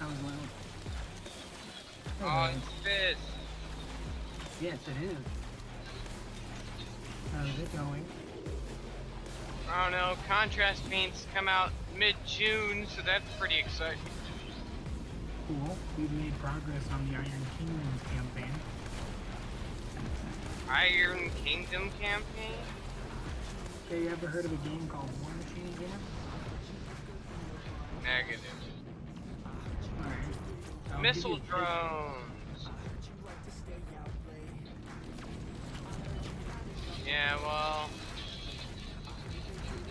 That was loud. Oh, it's this. Yes, it is. How's it going? I don't know, contrast paints come out mid-June, so that's pretty exciting. Cool. We've made progress on the Iron Kingdom campaign. Iron Kingdom campaign? Okay, you ever heard of a game called War Machine Gamer? Negative. Alright. Missile drones! Yeah, well...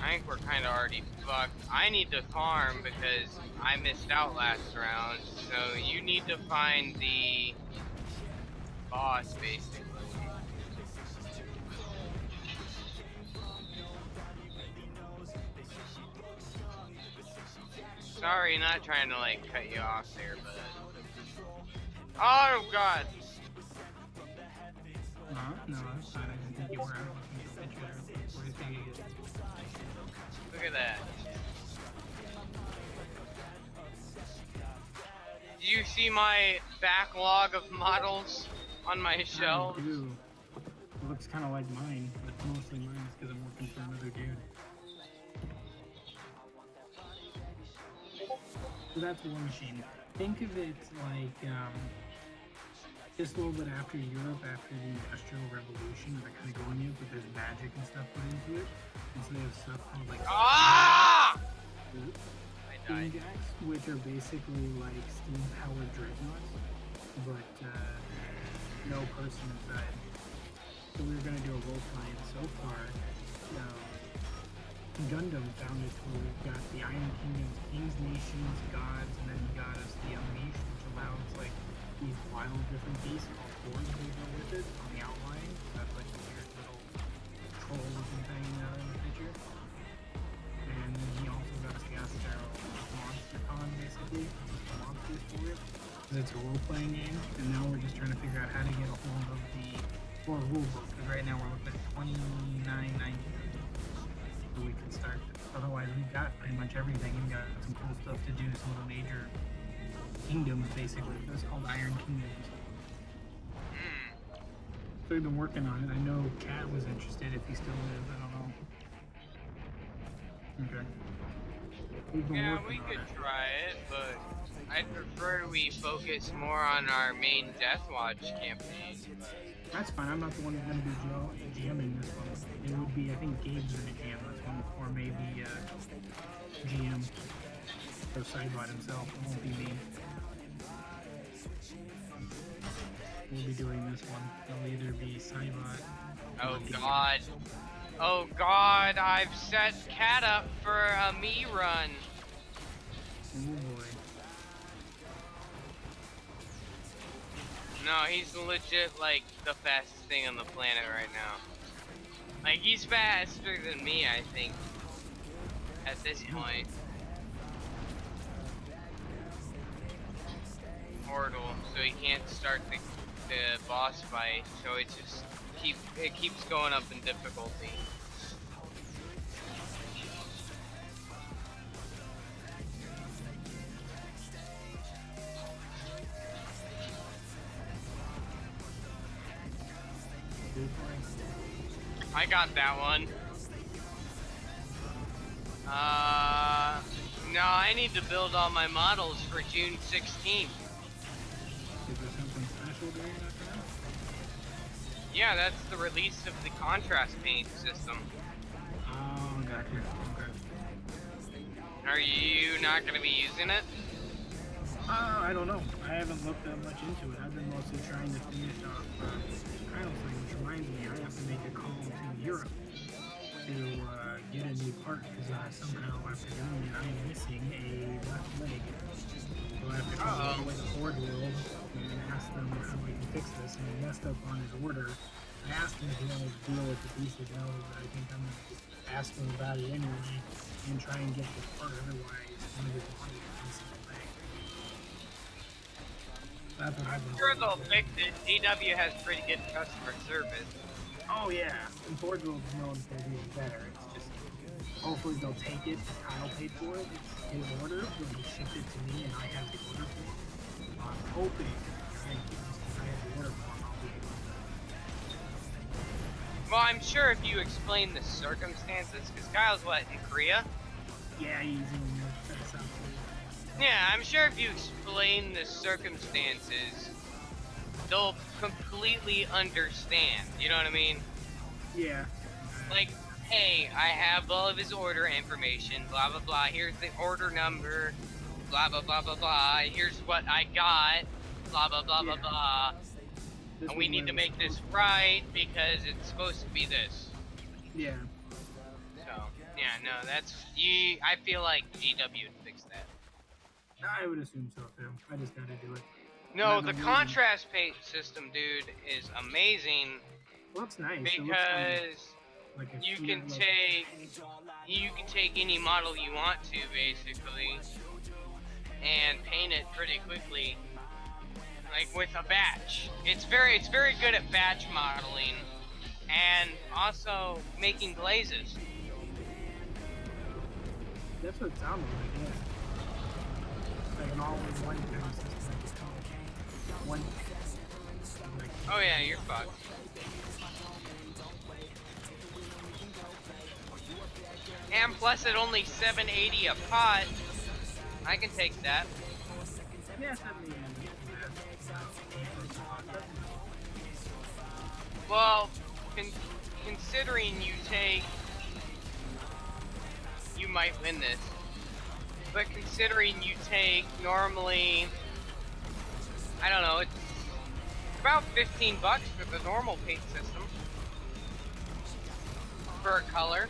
I think we're kind of already fucked. I need to farm because I missed out last round, so you need to find the boss, basically. Sorry, not trying to like cut you off there, but... Oh god! No, that's fine. I didn't think you were out looking for pictures. Where's the... Look at that. Do you see my backlog of models on my shelf? I do. It looks kind of like mine, but mostly mine is because I'm working for another dude. So that's War Machine. Think of it like just a little bit after Europe, after the Industrial Revolution. They're kind of going in, but there's magic and stuff put into it. And so they have stuff called like steam jacks, which are basically like steam-powered dreadnoughts, but no person inside. So we were gonna do a role play, and so far, Gundam found it where we've got the Iron Kingdoms, Kings, Nations, Gods, and then he got us the Unleashed, which allows like these wild different beasts called Hordes to go with it on the outline. So that's like a weird little troll looking thing in the picture. And then he also got us the Astero MonsterCon basically, monsters for it. Because it's a role-playing game, and now we're just trying to figure out how to get a hold of the core rulebook, because right now we're looking at $29.90. So we can start this. Otherwise we've got pretty much everything and got some cool stuff to do, some of the major kingdoms basically. It's called Iron Kingdoms. So we've been working on it. I know Kat was interested, if he still is, I don't know. Okay. Yeah, we could try it, but I'd prefer we focus more on our main Deathwatch campaign. That's fine. I'm not the one who's going to be GMing this one. It would be, I think, Gabe's going to GM this one, or maybe GM or Sidebot himself. It won't be me. We'll be doing this one. It'll either be Sidebot. Oh god. Oh god, I've set Cat up for a me run. Oh boy. No, he's legit like the fastest thing on the planet right now. Like he's faster than me, I think. At this point. Portal, so he can't start the boss fight, so it just keeps going up in difficulty. I got that one. No, I need to build all my models for June 16th. Is there something special during that time? Yeah, that's the release of the contrast paint system. Oh, gotcha. Okay. Are you not going to be using it? I don't know. I haven't looked that much into it. I've been mostly trying to finish off Kyle's thing, which reminds me I have to make a call to Europe to get a new part, because somehow after doing it I'm missing a left leg. So I have to call all the way to Ford World and ask them how we can fix this, and he messed up on his order. I asked him if he wanted to deal with the piece of no, but I think I'm going to just ask him about it anyway and try and get the part, otherwise I'm going to get money for every single thing. That's what I've been sure they'll fix it. DW has pretty good customer service. Oh yeah, and Ford World's known for being better. It's just hopefully they'll take it. Kyle paid for it. It's his order, but he shipped it to me, and I have the order form. So I'm hoping I have the order form. I'll be able to. Well, I'm sure if you explain the circumstances, because Kyle's what, in Korea? Yeah, he's in South Korea. Yeah, I'm sure if you explain the circumstances, they'll completely understand. You know what I mean? Yeah. Like, hey, I have all of his order information, blah blah blah, here's the order number, blah blah blah blah blah, here's what I got, blah blah blah blah blah, and we need to make this right because it's supposed to be this. Yeah. So, yeah, no, that's, I feel like GW would fix that. I would assume so too. I just gotta do it. No, the contrast paint system, dude, is amazing. Well, that's nice. Because you can take any model you want to, basically, and paint it pretty quickly, like with a batch. It's very good at batch modeling, and also making glazes. That's what it sounded like, yeah. Like an all-in-one kind of system. One. Oh yeah, you're fucked. And plus it only $7.80 a pot. I can take that. Yeah, $7.80. Well, considering you might win this, but considering you take normally, I don't know, it's about $15 for the normal paint system for a color.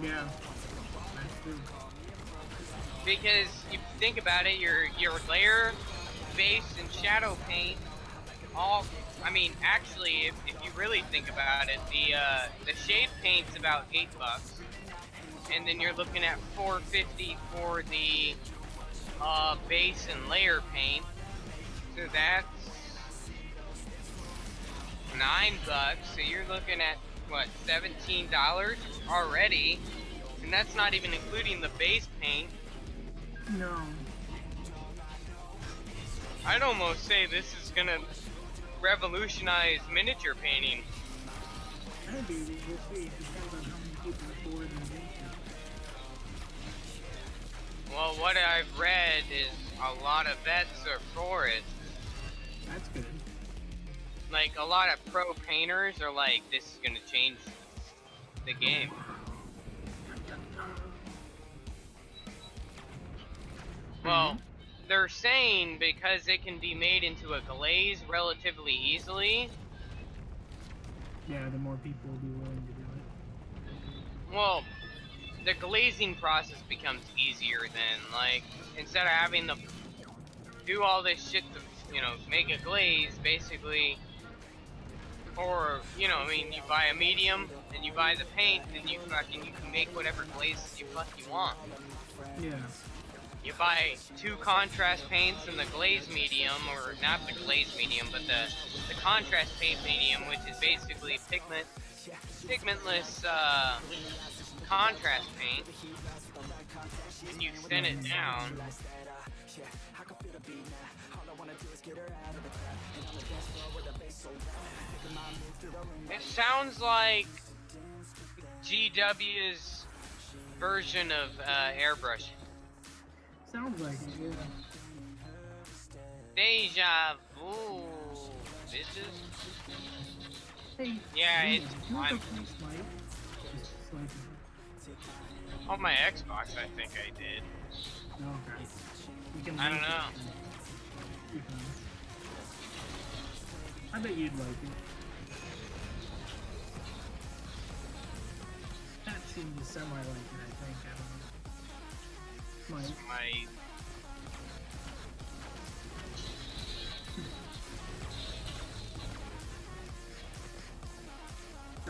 Yeah, that's true. Because you think about it, your layer, base, and shadow paint, all, I mean, actually, if you really think about it, the shade paint's about $8, and then you're looking at $4.50 for the base and layer paint. So that's $9. So you're looking at what, $17 already, and that's not even including the base paint. No. I'd almost say this is gonna revolutionize miniature painting. Maybe we'll see. It depends on how many people are for it and against it. Well, what I've read is a lot of vets are for it. That's good. Like, a lot of pro painters are like, this is gonna change the game. Well, they're saying because it can be made into a glaze relatively easily. Yeah, the more people will be willing to do it. Well, the glazing process becomes easier then. Like, instead of having to do all this shit to, make a glaze, basically. Or, I mean, you buy a medium, and you buy the paint, and you can make whatever glazes you want. Yeah. You buy 2 contrast paints in the glaze medium, or not the glaze medium, but the contrast paint medium, which is basically pigmentless contrast paint, and you thin it down. It sounds like GW's version of airbrush. Sounds like it, yeah. Deja vu, bitches. Hey, yeah, hey, it's. On my Xbox, I think I did. Okay. You can I don't know. You can. I bet you'd like it. That seemed to semi like it, I think. I don't know. My.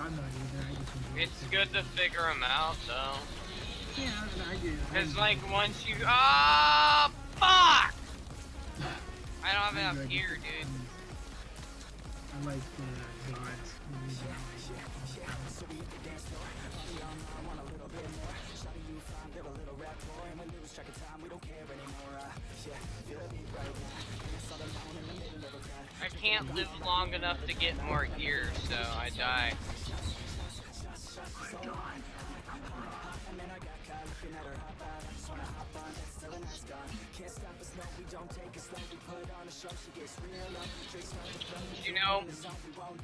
I'm not either. I just enjoy It's good to figure them out, though. Yeah, I do. Because, like, once you. Ah, fuck! I don't have enough gear, dude. I like the gods. I can't live long enough to get more gear, so I die. You know,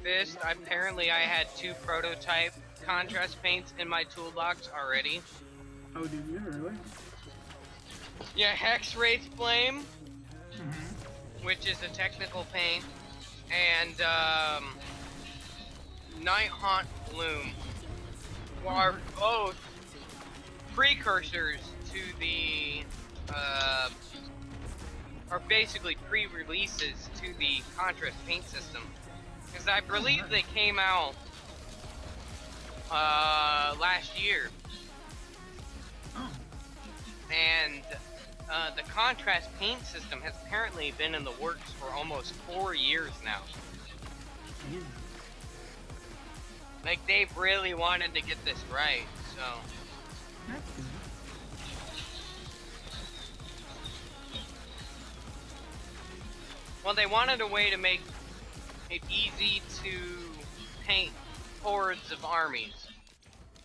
this, apparently I had 2 prototype contrast paints in my toolbox already. Oh, did you really? Yeah, Hex Wraith Flame, which is a technical paint, and Night Haunt Bloom are both precursors to the, are basically pre-releases to the contrast paint system. Because I believe they came out last year. Oh. And the contrast paint system has apparently been in the works for almost 4 years now. Yeah. Like, they've really wanted to get this right, so. That's good. Well, they wanted a way to make it easy to paint hordes of armies.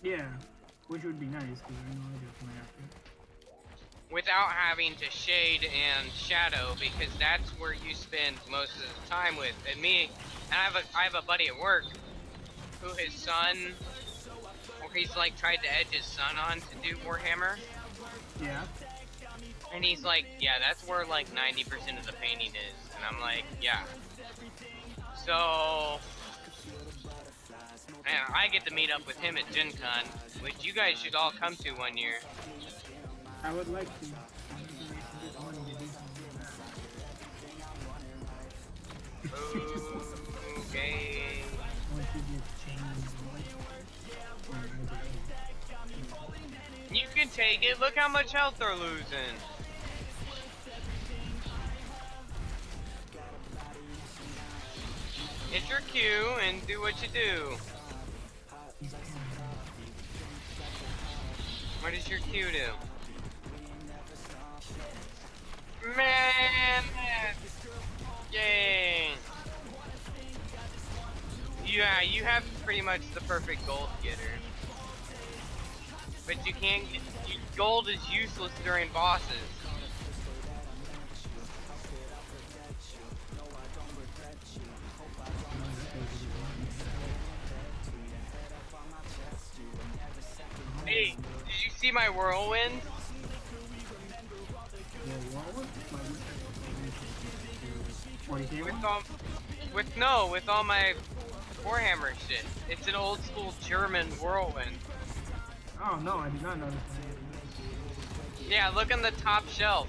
Yeah, which would be nice, because I know I definitely have to. Without having to shade and shadow, because that's where you spend most of the time with. And me, and I have a buddy at work who his son, or he's like tried to edge his son on to do Warhammer. Yeah. And he's like, yeah, that's where like 90% of the painting is. And I'm like, yeah. So, and I get to meet up with him at Gen Con, which you guys should all come to one year. I would like to. Okay. You can take it. Look how much health they're losing. Hit your Q and do what you do. What does your Q do? Man! Yay! Yeah, you have pretty much the perfect gold getter. But you can't get... gold is useless during bosses. Hey, did you see my whirlwind? With all my Warhammer shit. It's an old school German whirlwind. Oh no, I did not notice that. Yeah, look on the top shelf.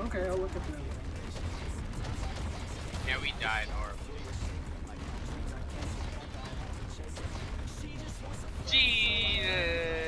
Okay, I'll look at that. Yeah, we died horribly. Jesus.